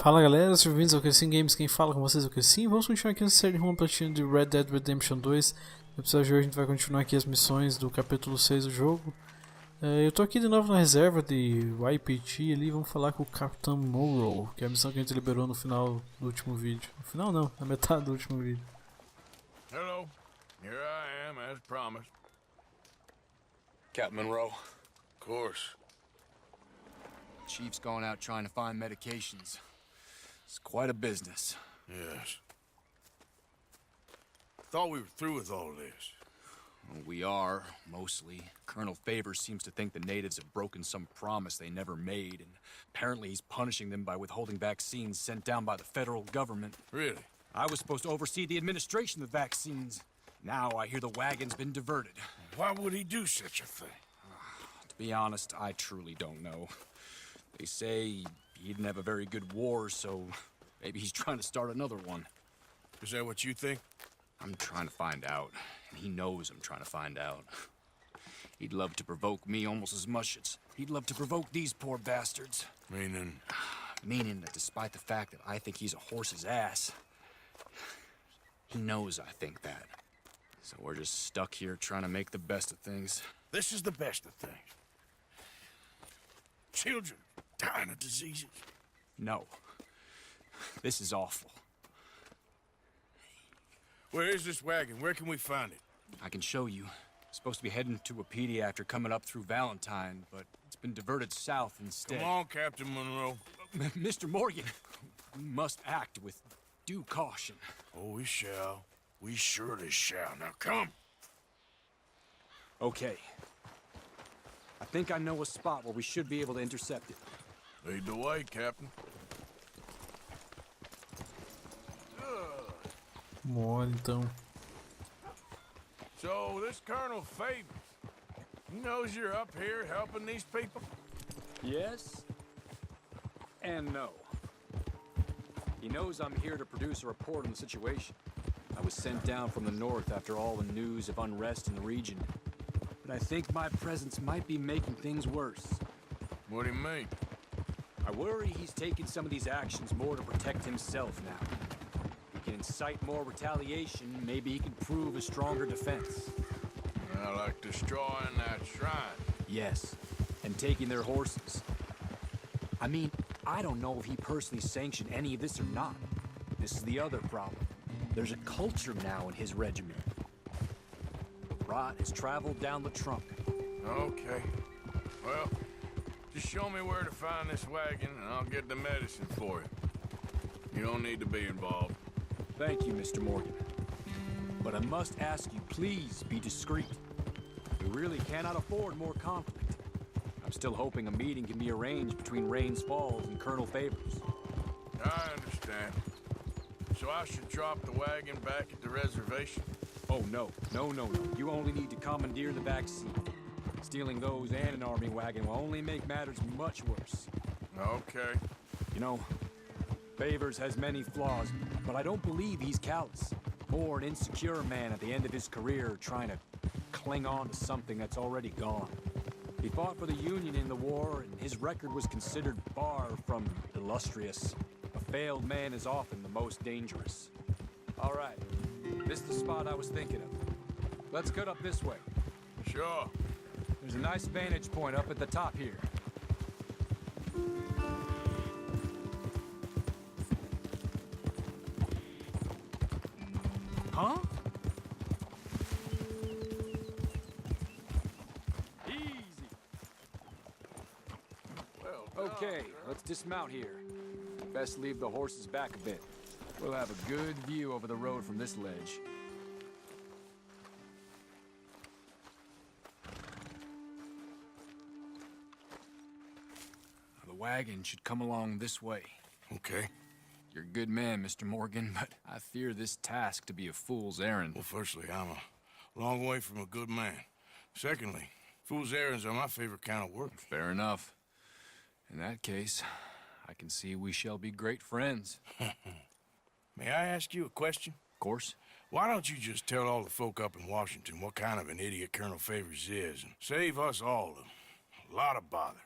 Fala galera, sejam bem-vindos ao Crescim Games, quem fala com vocês é o Crescim. Vamos continuar aqui na série Rumo, Platina de Red Dead Redemption 2. No episódio de hoje a gente vai continuar aqui as missões do capítulo 6 do jogo. Eu tô aqui de novo na reserva de YPT ali, vamos falar com o Capitão Morrow, que é a missão que a gente liberou no final do último vídeo. No final não, na metade do último vídeo. Hello, here I am as promised. Captain Monroe. Of course. Chief's going out trying to find medications. It's quite a business. Yes. Thought we were through with all this. Well, we are, mostly. Colonel Favors seems to think the natives have broken some promise they never made, and apparently he's punishing them by withholding vaccines sent down by the federal government. Really? I was supposed to oversee the administration of the vaccines. Now I hear the wagon's been diverted. Why would he do such a thing? To be honest, I truly don't know. They say he didn't have a very good war, so maybe he's trying to start another one. Is that what you think? I'm trying to find out, and he knows I'm trying to find out. He'd love to provoke me almost as much as he'd love to provoke these poor bastards. Meaning? Meaning that despite the fact that I think he's a horse's ass, he knows I think that. So we're just stuck here trying to make the best of things. This is the best of things. Children dying of diseases. No. This is awful. Where is this wagon? Where can we find it? I can show you. Supposed to be heading to Wapiti after coming up through Valentine, but it's been diverted south instead. Come on, Captain Monroe. Mr. Morgan, we must act with due caution. Oh, we shall. We surely shall. Now come. Okay. I think I know a spot where we should be able to intercept it. Lead the way, Captain. Bora então. So, this Colonel Favors, he knows you're up here helping these people? Yes and no. He knows I'm here to produce a report on the situation. I was sent down from the north after all the news of unrest in the region. But I think my presence might be making things worse. What do you mean? I worry he's taking some of these actions more to protect himself now. He can incite more retaliation, maybe he can prove a stronger defense. Like destroying that shrine. Yes, and taking their horses. I mean, I don't know if he personally sanctioned any of this or not. This is the other problem. There's a culture now in his regiment. The rot has traveled down the trunk. Okay. Well, just show me where to find this wagon and I'll get the medicine for you. You don't need to be involved. Thank you, Mr. Morgan. But I must ask you, please be discreet. We really cannot afford more conflict. I'm still hoping a meeting can be arranged between Rains Falls and Colonel Favors. I understand. So I should drop the wagon back at the reservation? Oh, no. No. You only need to commandeer the back seat. Stealing those and an army wagon will only make matters much worse. Okay. You know, Favors has many flaws, but I don't believe he's callous. More an insecure man at the end of his career trying to cling on to something that's already gone. He fought for the Union in the war, and his record was considered far from illustrious. A failed man is often the most dangerous. All right, this is the spot I was thinking of. Let's cut up this way. Sure. There's a nice vantage point up at the top here. Huh? Easy. Well, Okay, let's dismount here. Best leave the horses back a bit. We'll have a good view over the road from this ledge. The wagon should come along this way. Okay. You're a good man, Mr. Morgan, but I fear this task to be a fool's errand. Well, firstly, I'm a long way from a good man. Secondly, fool's errands are my favorite kind of work. Fair enough. In that case, I can see we shall be great friends. May I ask you a question? Of course. Why don't you just tell all the folk up in Washington what kind of an idiot Colonel Favors is and save us all a lot of bother?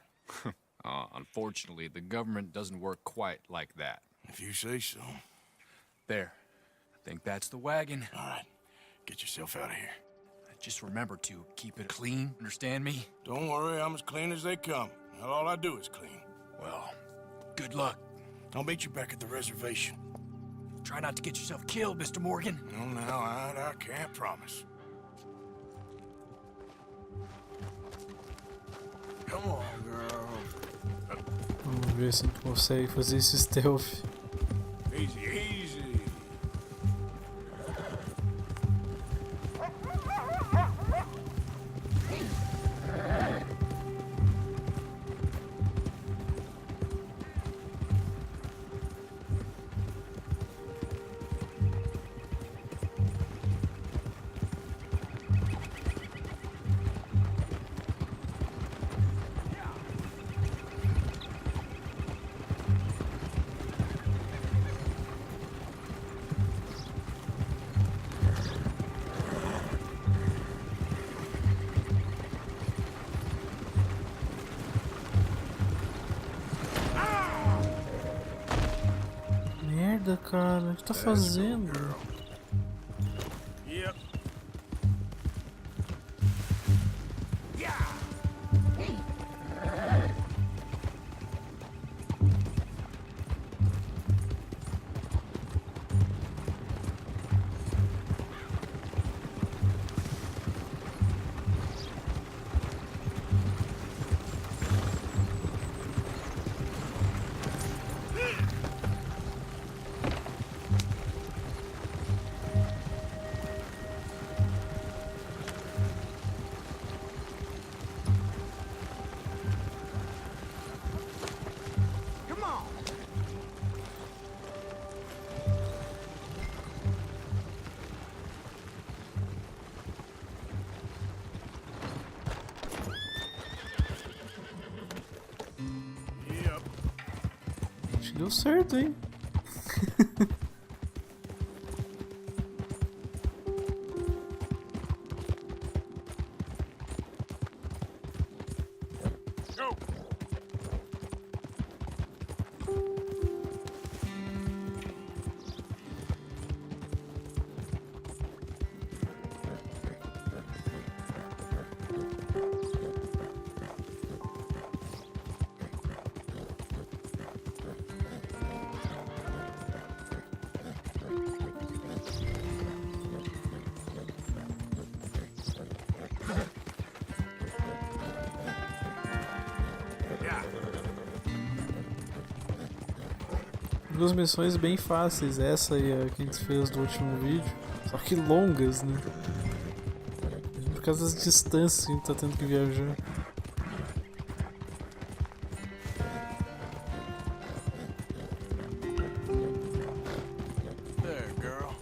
Unfortunately, the government doesn't work quite like that. If you say so. There. I think that's the wagon. All right, get yourself out of here. Just remember to keep it clean, understand me? Don't worry, I'm as clean as they come. Not all I do is clean. Well, good luck. I'll meet you back at the reservation. Try not to get yourself killed, Mr. Morgan. No, no, I can't promise. Come on, girl. Vamos ver se a gente consegue fazer esse stealth. Easy, easy. Merda, cara, o que tá fazendo? Yep. Acho que deu certo, hein? Go. Duas missões bem fáceis, essa e a que a gente fez do último vídeo, só que longas, né? Por causa das distâncias que a gente tá tendo que viajar. There, girl.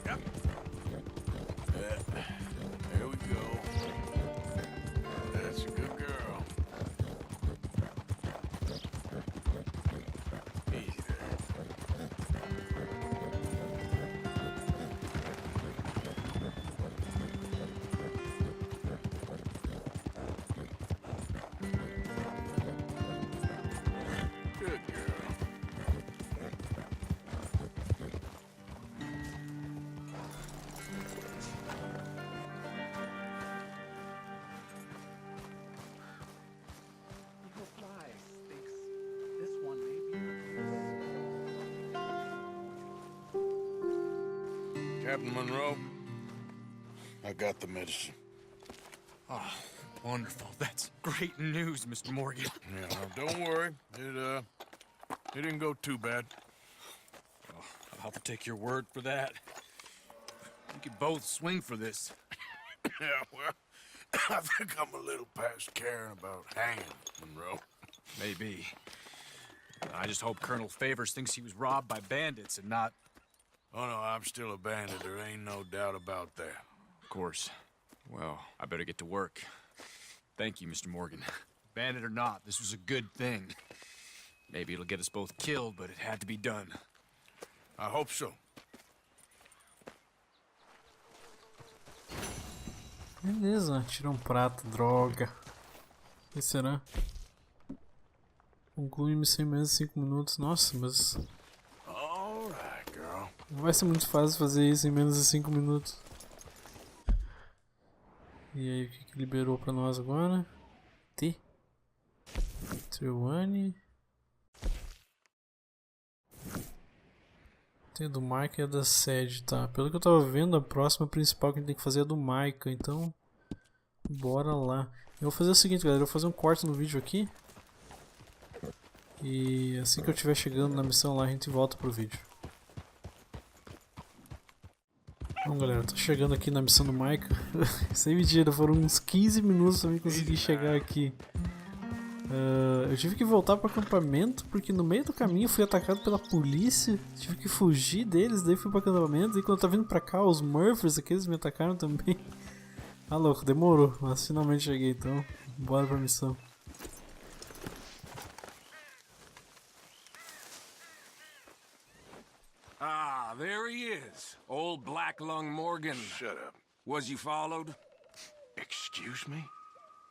Yep. There we go. That's a good girl. Easy there. Good girl. Captain Monroe, I got the medicine. Oh, wonderful. That's great news, Mr. Morgan. Yeah, now don't worry. It didn't go too bad. I'll have to take your word for that. We could both swing for this. Yeah, well, I think I'm a little past caring about hanging, Monroe. Maybe. I just hope Colonel Favors thinks he was robbed by bandits and not... Oh, no, I'm still a bandit. There ain't no doubt about that. Of course. Well, I better get to work. Thank you, Mr. Morgan. Bandit or not, this was a good thing. Maybe it'll get us both killed, but it had to be done. I hope so. Beleza, tira um prato, droga. O que será? Conclui missão em menos de 5 minutos. Nossa, mas Alright, girl. não vai ser muito fácil fazer isso em menos de 5 minutos. E aí, o que liberou pra nós agora? T. One. Tem a do Micah e a da sede, tá? Pelo que eu tava vendo, a próxima principal que a gente tem que fazer é a do Micah, então bora lá. Eu vou fazer o seguinte, galera, eu vou fazer um corte no vídeo aqui. E assim que eu estiver chegando na missão lá, a gente volta pro vídeo. Bom, galera, tô chegando aqui na missão do Micah. Sem mentira, foram uns 15 minutos pra mim conseguir chegar aqui. Eu tive que voltar pro acampamento porque no meio do caminho eu fui atacado pela polícia. Tive que fugir deles, daí fui pro acampamento. E quando eu tava vindo pra cá, os Murphys, aqueles me atacaram também. Ah, louco, demorou, mas finalmente cheguei, então bora pra missão. Ah, there he is. Old Black Lung Morgan. Shut up. Was you followed? Excuse me?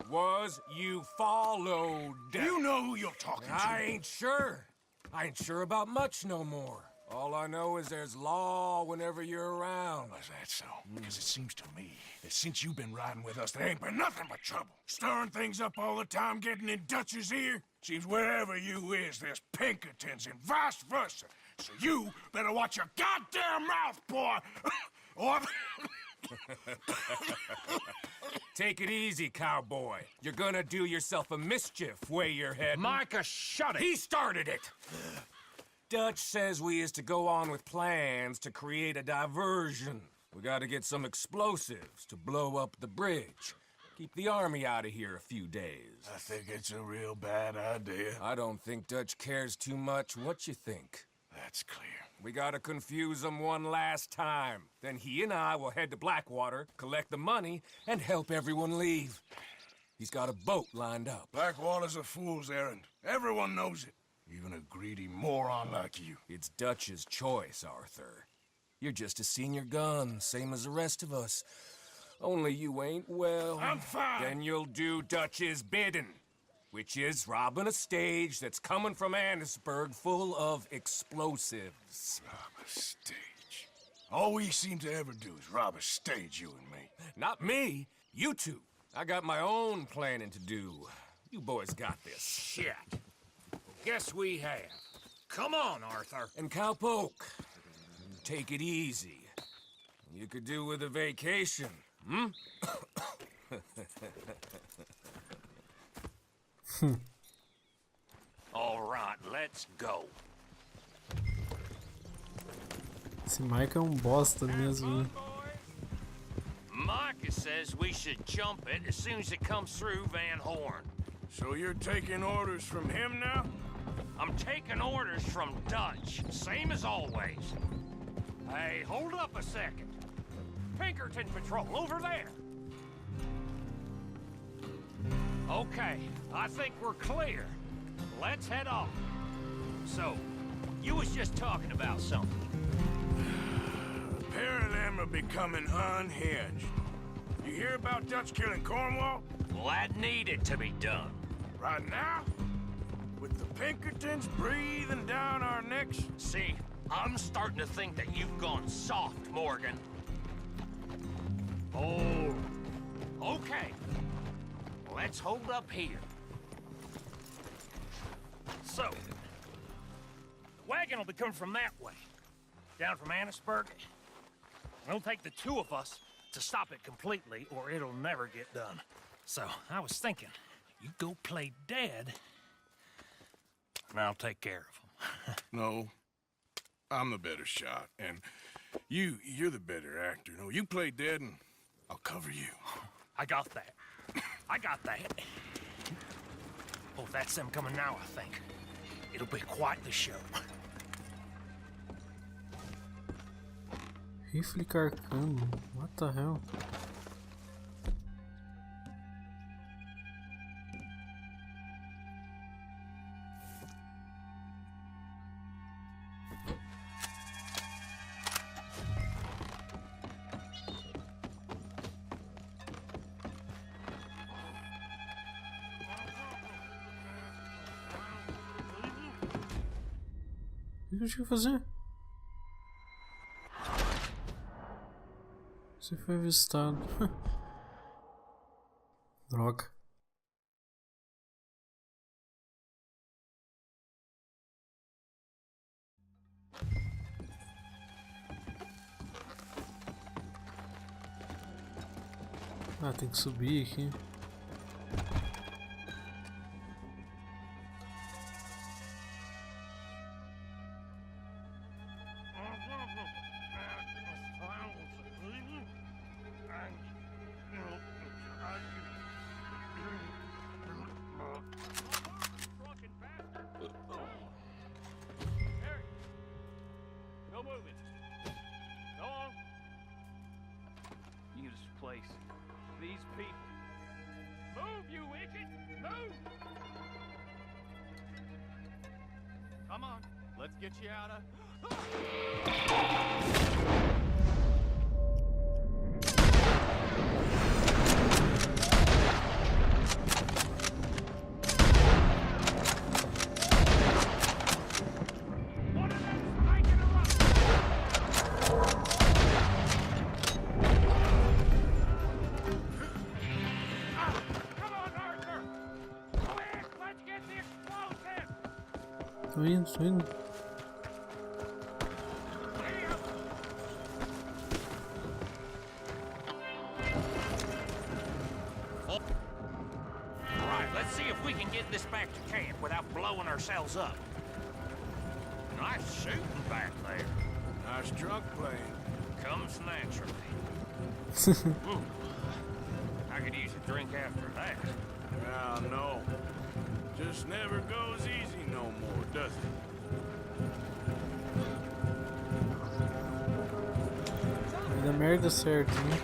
Was you followed? You know who you're talking to. I ain't sure. I ain't sure about much no more. All I know is there's law whenever you're around. Is that so? Because it seems to me that since you've been riding with us, there ain't been nothing but trouble. Stirring things up all the time, getting in Dutch's ear. Seems wherever you is, there's Pinkertons and vice versa. So you better watch your goddamn mouth, boy! Or... Take it easy, cowboy. You're gonna do yourself a mischief way you're heading. Micah, shut it! He started it! Dutch says we is to go on with plans to create a diversion. We gotta get some explosives to blow up the bridge. Keep the army out of here a few days. I think it's a real bad idea. I don't think Dutch cares too much. What you think? That's clear. We gotta confuse him one last time. Then he and I will head to Blackwater, collect the money, and help everyone leave. He's got a boat lined up. Blackwater's a fool's errand. Everyone knows it. Even a greedy moron like you. It's Dutch's choice, Arthur. You're just a senior gun, same as the rest of us. Only you ain't well. I'm fine. Then you'll do Dutch's bidding, which is robbing a stage that's coming from Annisburg full of explosives. Rob a stage. All we seem to ever do is rob a stage, you and me. Not me, you two. I got my own planning to do. You boys got this. Shit. Guess we have. Come on, Arthur. And Cowpoke, take it easy. You could do with a vacation, hmm? All right, let's go. Esse Micah é um bosta mesmo, né? Micah says we should jump it as soon as it comes through Van Horn. So you're taking orders from him now? I'm taking orders from Dutch, same as always. Hey, hold up a second. Pinkerton Patrol, over there. Okay, I think we're clear. Let's head off. So, you was just talking about something. A pair of them are becoming unhinged. You hear about Dutch killing Cornwall? Well, that needed to be done. Right now? With the Pinkertons breathing down our necks? See, I'm starting to think that you've gone soft, Morgan. Oh, okay. Let's hold up here. So, the wagon will be coming from that way, down from Annisburg. It'll take the two of us to stop it completely, or it'll never get done. So, I was thinking, you go play dead, and I'll take care of him. No. I'm the better shot, and you're the better actor. No, you play dead, and I'll cover you. I got that. I got that. Oh, that's them coming now, I think. It'll be quite the show. Rifle carcano. What the hell? O que eu tinha que fazer? Você foi avistado. Droga. Ah, tem que subir aqui. These people. Move, you idiot! Move! Come on, let's get you out of. Tô indo. Right, let's see if we can get this back to camp without blowing ourselves up. Nice shooting back there. Nice drunk playing. Comes naturally. I could use a drink after that. Well, no. Just never goes easy no more, does it? Vai dar merda certo, né?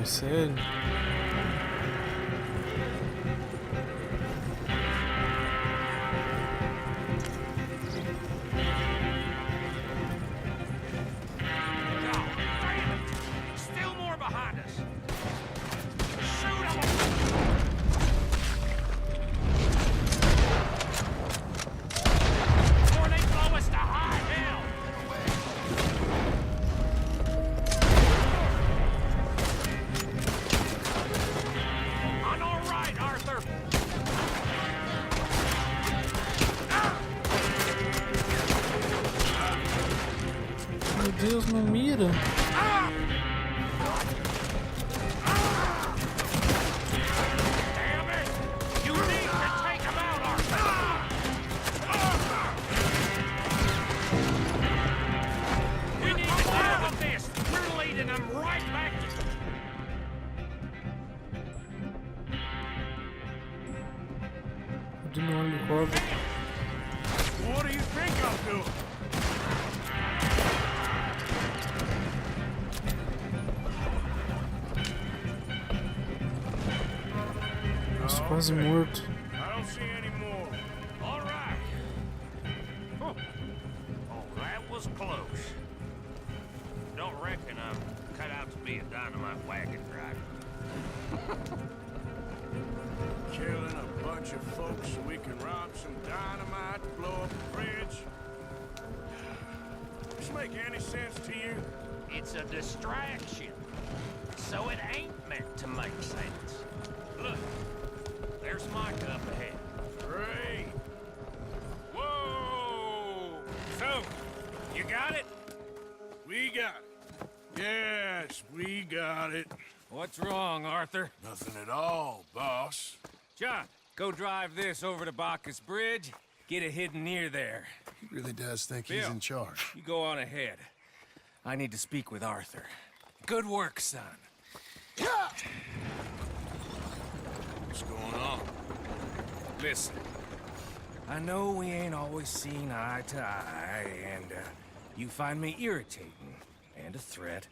Sério? Still more behind us. Shoot them! Before they blow us to high hell! Meu Deus, não mira. De novo no corpo. What do you think I'm doing? Nossa, quase morto. I don't see any more. All right. Oh, that was close. Don't reckon I'm cut out to be a dynamite wagon driver. Killing a bunch of folks so we can rob some dynamite to blow up a bridge. Does this make any sense to you? It's a distraction, so it ain't meant to make sense. Look, there's Micah up ahead. Great. Whoa! So, you got it? We got it. Yes, we got it. What's wrong, Arthur? Nothing at all, boss. John, go drive this over to Bacchus Bridge. Get it hidden near there. He really does think he's Bill, in charge. You go on ahead. I need to speak with Arthur. Good work, son. What's going on? Listen, I know we ain't always seen eye to eye, and you find me irritating and a threat,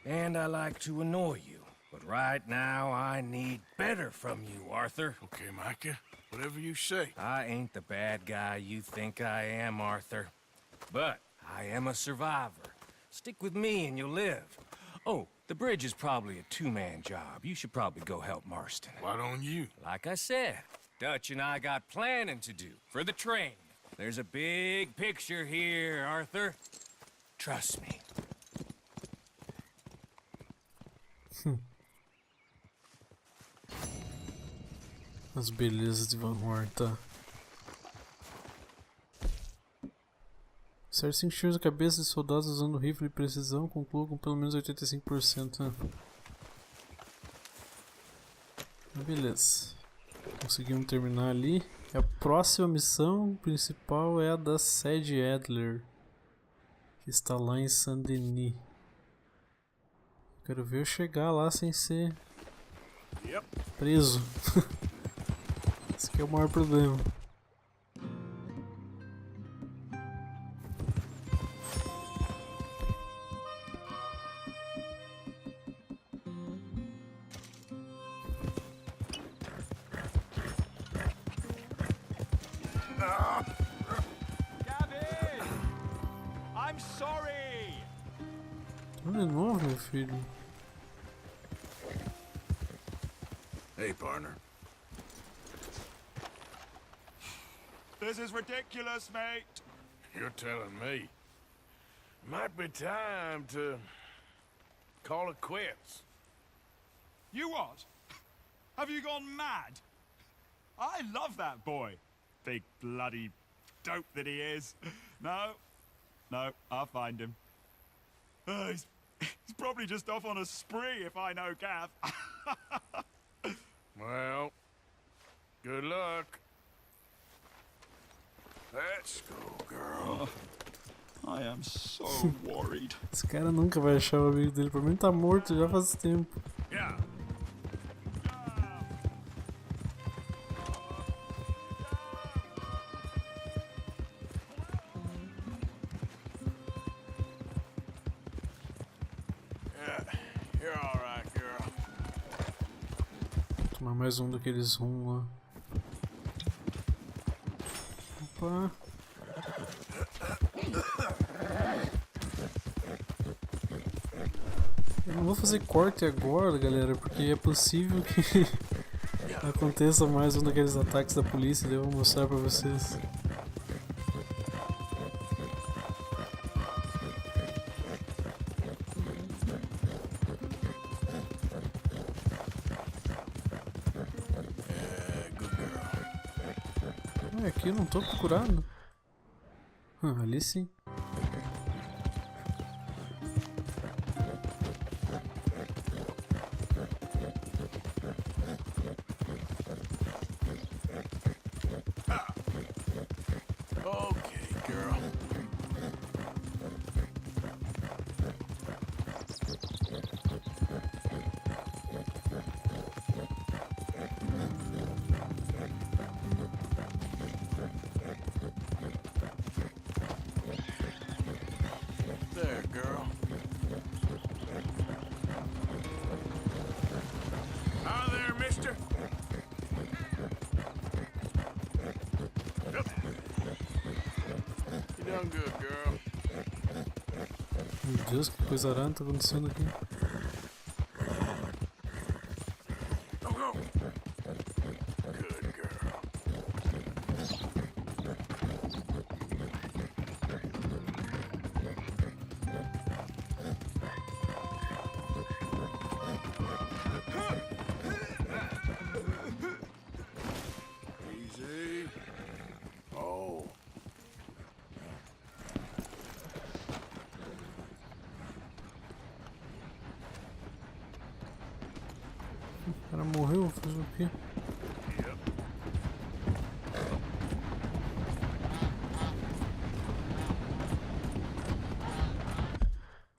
And I like to annoy you. But right now, I need better from you, Arthur. Okay, Micah. Whatever you say. I ain't the bad guy you think I am, Arthur. But I am a survivor. Stick with me and you'll live. Oh, the bridge is probably a two-man job. You should probably go help Marston. Why don't you? Like I said, Dutch and I got planning to do for the train. There's a big picture here, Arthur. Trust me. As belezas de Van Horn, tá? Certo 5 tiros na cabeça de soldados usando rifle de precisão, conclua com pelo menos 85%. Né? Beleza. Conseguimos terminar ali. A próxima missão principal é a da sede Adler, que está lá em Saint-Denis. Quero ver eu chegar lá sem ser preso. Esse aqui é o maior problema. I'm sorry. De novo, meu filho. Hey, partner. This is ridiculous, mate. You're telling me. Might be time to call it quits. You what? Have you gone mad? I love that boy. Big bloody dope that he is. No, I'll find him. He's probably just off on a spree if I know Gav. Well, good luck. Let's go, girl. I am so worried. Esse cara nunca vai achar o amigo dele. Pra mim tá morto já faz tempo. Yeah. You're all right, girl. Vou tomar mais um daqueles rum lá. Opa. Eu não vou fazer corte agora, galera, porque é possível que aconteça mais um daqueles ataques da polícia. Eu vou mostrar pra vocês. Aqui eu não tô procurando. Ali sim. Okay, girl. There, girl. Hi there, mister. Yep. You done good, girl. Meu Deus, que coisa arada tá acontecendo aqui. Go, go. Good girl. Easy. Oh. O cara morreu, vou fazer o quê? Yep.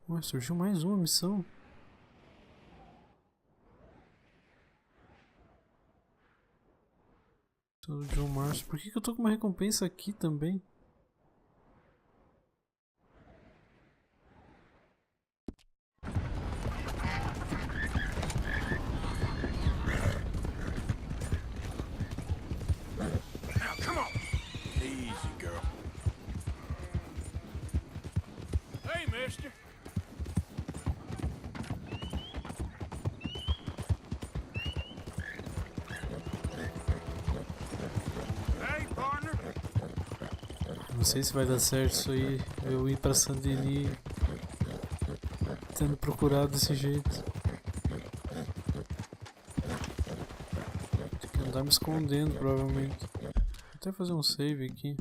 Ué, surgiu mais uma missão. Do John Marsh. Por que eu tô com uma recompensa aqui também? sei se vai dar certo isso aí, eu ir pra Saint-Denis tendo procurado desse jeito. Tem que andar me escondendo, provavelmente. Vou até fazer um save aqui.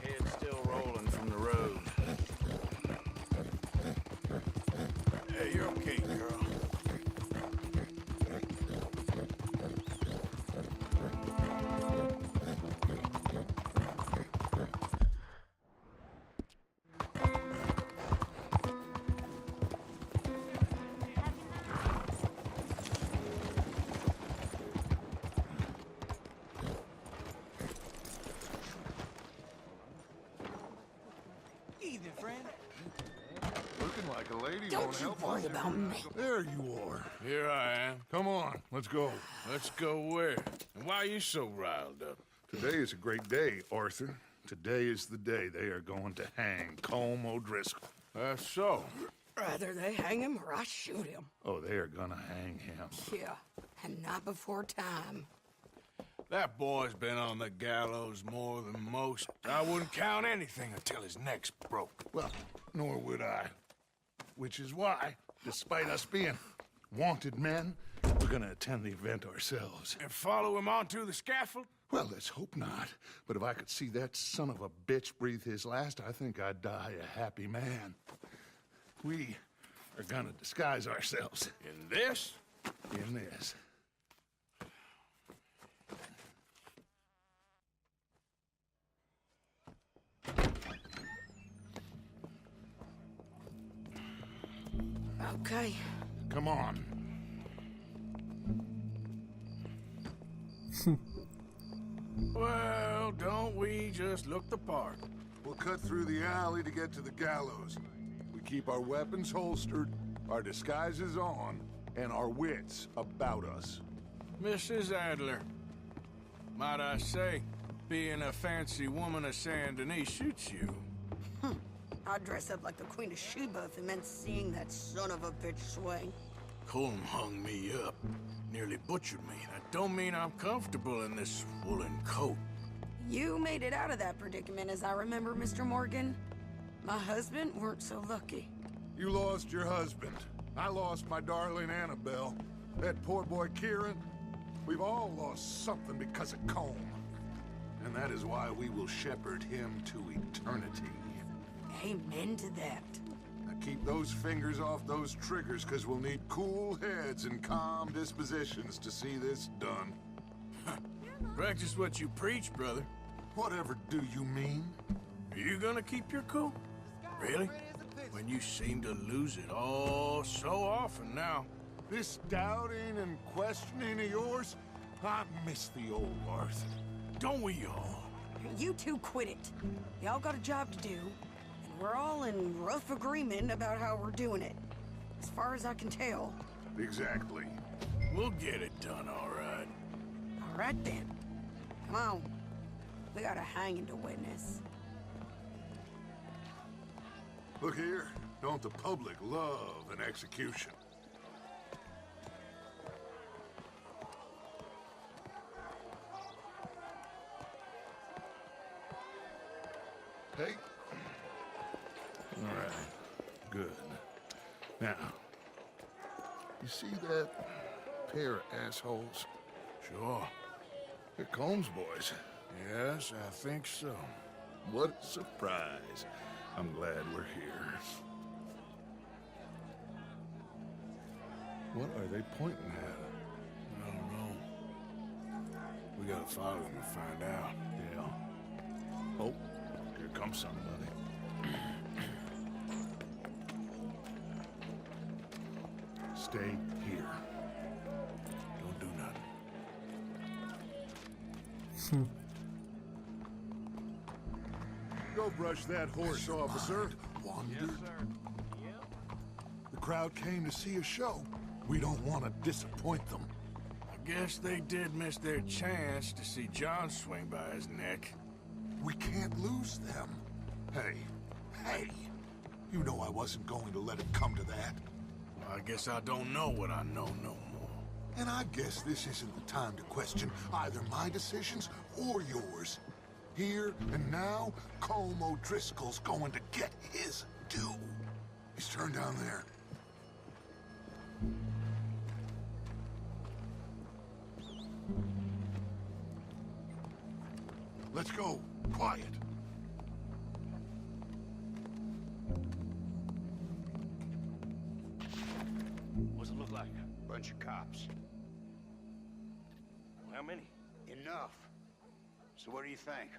Head still rolling from the road. Hey, you're okay, girl. Evening, friend. Looking like a lady. Don't you worry about me. There you are. Here I am. Come on, let's go. Let's go where? And why are you so riled up? Today is a great day, Arthur. Today is the day they are going to hang Colm O'Driscoll. That's so. Rather they hang him or I shoot him. Oh, they are gonna hang him. Yeah, and not before time. That boy's been on the gallows more than most. I wouldn't count anything until his neck's broke. Well, nor would I. Which is why, despite us being wanted men, we're gonna attend the event ourselves. And follow him onto the scaffold? Well, let's hope not. But if I could see that son of a bitch breathe his last, I think I'd die a happy man. We are gonna disguise ourselves In this? in this. Okay. Come on. Well, don't we just look the part? We'll cut through the alley to get to the gallows. We keep our weapons holstered, our disguises on, and our wits about us. Mrs. Adler, might I say, being a fancy woman of Saint Denis suits you. I'd dress up like the Queen of Sheba if it meant seeing that son of a bitch swing. Colm hung me up, nearly butchered me. That don't mean I'm comfortable in this woolen coat. You made it out of that predicament, as I remember, Mr. Morgan. My husband weren't so lucky. You lost your husband. I lost my darling Annabelle. That poor boy Kieran. We've all lost something because of Colm. And that is why we will shepherd him to eternity. Amen to that. Now keep those fingers off those triggers, because we'll need cool heads and calm dispositions to see this done. Practice what you preach, brother. Whatever do you mean? Are you gonna keep your cool? Really? When you seem to lose it all so often now. This doubting and questioning of yours, I miss the old Arthur. Don't we all? You two quit it. Y'all got a job to do, and we're all in rough agreement about how we're doing it. As far as I can tell. Exactly. We'll get it done, all right. All right then. Come on. We got a hanging to witness. Look here, don't the public love an execution? Hey. All right. Good. Now, you see that pair of assholes? Sure. They're Colm's boys. Yes, I think so. What a surprise. I'm glad we're here. What are they pointing at? I don't know. We gotta follow them and find out. Yeah. Oh, here comes somebody. Stay here. Don't do nothing. Go brush that horse, officer. Wandered. The crowd came to see a show. We don't want to disappoint them. I guess they did miss their chance to see John swing by his neck. We can't lose them. Hey, you know I wasn't going to let it come to that. I guess I don't know what I know no more. And I guess this isn't the time to question either my decisions or yours. Here and now, Colm O'Driscoll's going to get his due. He's turned down there. Let's go. Quiet. What's it look like? Bunch of cops. How many? Enough. So what do you think?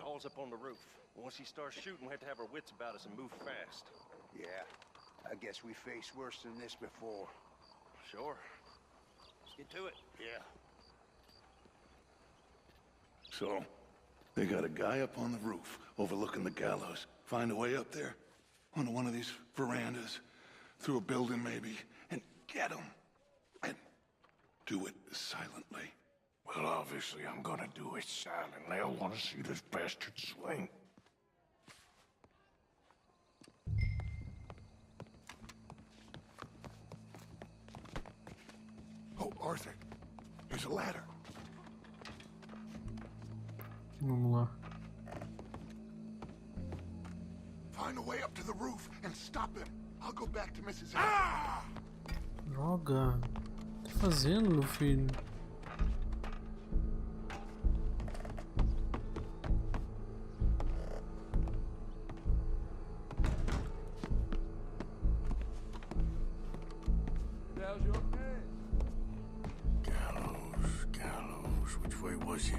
All's up on the roof. Once he starts shooting, we have to have our wits about us and move fast. Yeah, I guess we faced worse than this before. Sure. Let's get to it. Yeah. So, they got a guy up on the roof overlooking the gallows. Find a way up there, onto one of these verandas, through a building maybe, and get him. And do it silently. Well, obviously I'm gonna do it silently. I want to see this bastard swing. Oh, Arthur, here's a ladder. Vamos lá. Find a way up to the roof and stop him. I'll go back to Mrs. Droga. O que tá fazendo, meu filho? How's your name? Gallows. Which way was he?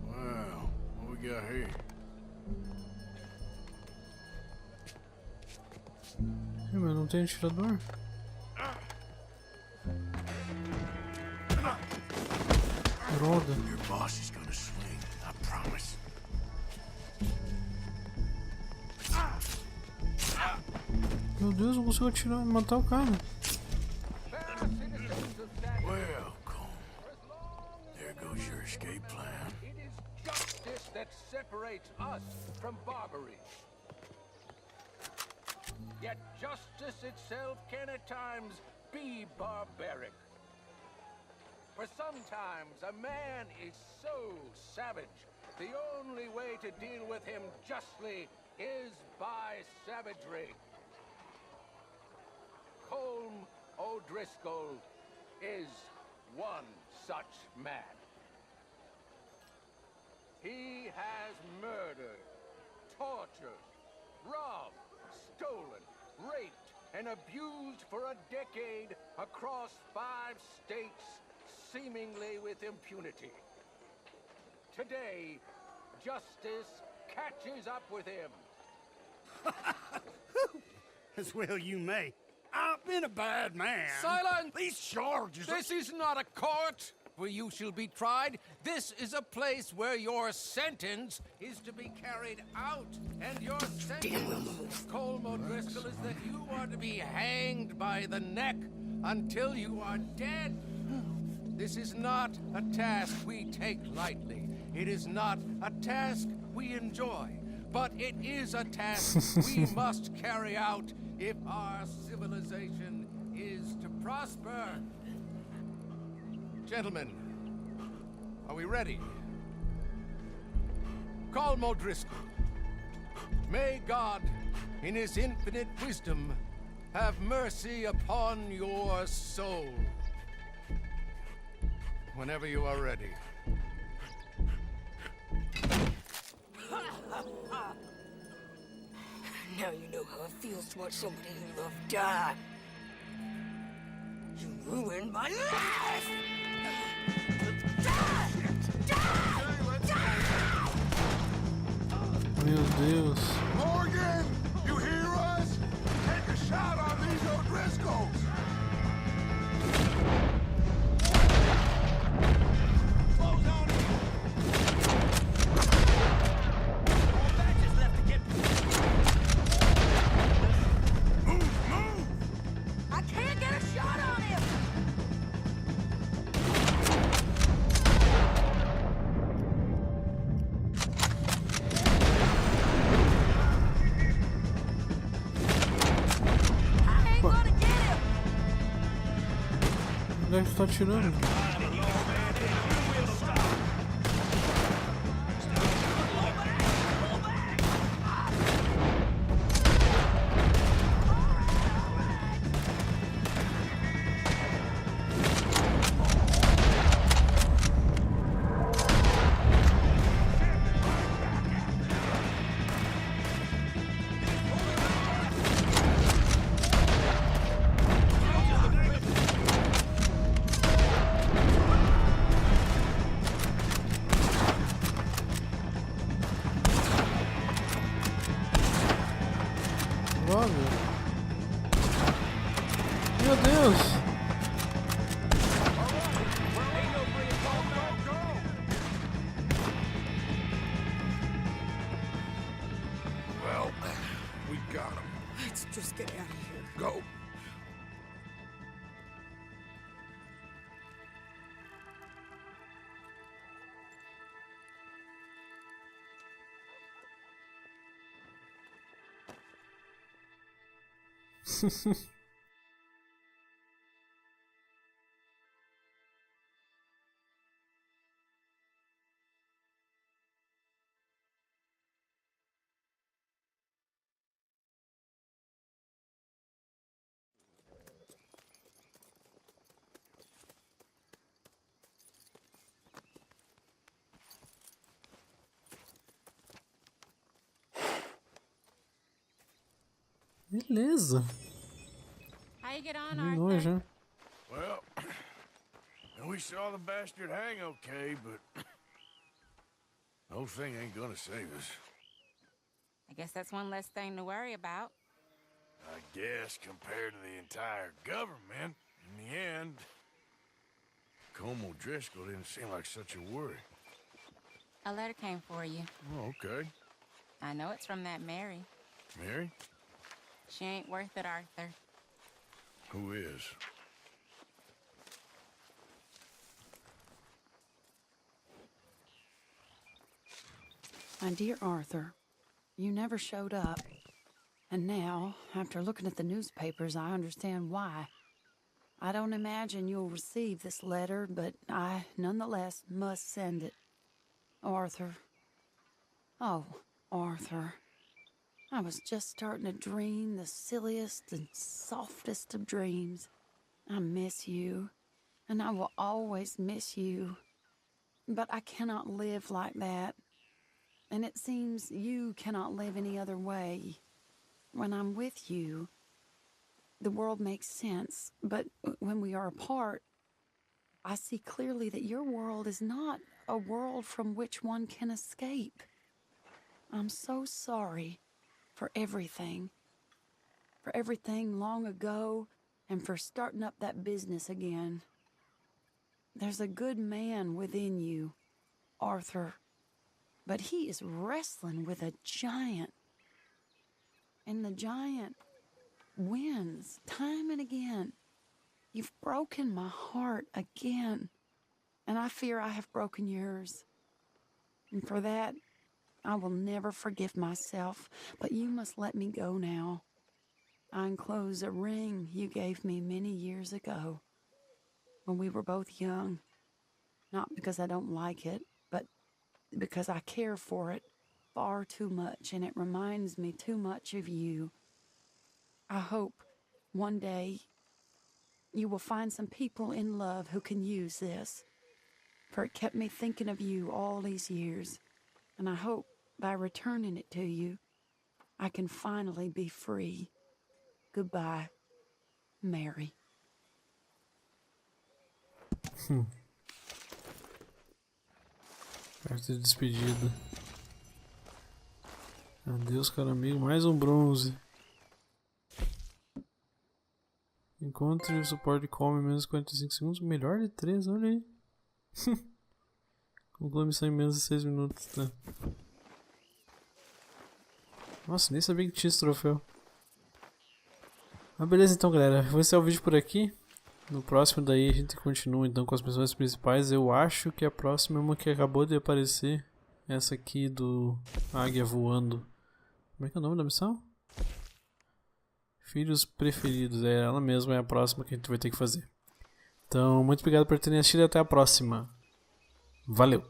Well, what we got here? Mas não tem atirador? Droga. Your boss is gonna swing, I promise. Meu Deus, eu consigo atirar, matar o cara. Well, Colm, there goes your escape plan. It is justice that separates us from Barbary. Yet justice itself can at times be barbaric. For sometimes a man is so savage, the only way to deal with him justly is by savagery. Colm O'Driscoll is one such man. He has murdered, tortured, robbed, stolen, raped, and abused for a decade across 5 states, seemingly with impunity. Today, justice catches up with him. As well you may. I've been a bad man. Silence! These charges are... This is not a court where you shall be tried. This is a place where your sentence is to be carried out. And your sentence, Colm O'Driscoll, is that you are to be hanged by the neck until you are dead. This is not a task we take lightly. It is not a task we enjoy. But it is a task we must carry out if our civilization is to prosper. Gentlemen, are we ready? Colm O'Driscoll, may God, in his infinite wisdom, have mercy upon your soul. Whenever you are ready. Now you know how it feels to watch somebody you love die. You ruined my life! Meu Deus. Morgan, you hear us? Take a shot on these O'Driscolls. Onde é que tu tá atirando? Meu Deus! Well, we got him. Let's just get out of here. Go. Beleza. How you get on, Terminou Arthur? já. Well, we saw the bastard hang okay, but the whole thing ain't gonna save us. I guess that's one less thing to worry about. I guess compared to the entire government, in the end, Como Driscoll didn't seem like such a worry. A letter came for you. Oh, okay. I know it's from that Mary. Mary? She ain't worth it, Arthur. Who is? My dear Arthur, you never showed up. And now, after looking at the newspapers, I understand why. I don't imagine you'll receive this letter, but I, nonetheless, must send it. Arthur. Oh, Arthur. I was just starting to dream the silliest and softest of dreams. I miss you, and I will always miss you. But I cannot live like that. And it seems you cannot live any other way. When I'm with you, the world makes sense. But when we are apart, I see clearly that your world is not a world from which one can escape. I'm so sorry for everything. For everything long ago, and for starting up that business again. There's a good man within you, Arthur. But he is wrestling with a giant. And the giant wins time and again. You've broken my heart again. And I fear I have broken yours. And for that, I will never forgive myself. But you must let me go now. I enclose a ring you gave me many years ago, when we were both young. Not because I don't like it, but because I care for it far too much, and it reminds me too much of you. I hope one day you will find some people in love who can use this, for it kept me thinking of you all these years, and I hope by returning it to you, I can finally be free. Goodbye, Mary. Carta de despedida. Adeus, caro amigo. Mais um bronze. Encontre o suporte de come em menos de 45 segundos. Melhor de 3, olha aí. Conclua a missão em menos de 6 minutos. Tá. Nossa, nem sabia que tinha esse troféu. Ah, beleza então, galera. Vou encerrar o vídeo por aqui. No próximo daí a gente continua então com as missões principais. Eu acho que a próxima é uma que acabou de aparecer. Essa aqui do Águia Voando. Como é que é o nome da missão? Filhos Preferidos. É ela mesma, é a próxima que a gente vai ter que fazer. Então, muito obrigado por terem assistido e até a próxima. Valeu!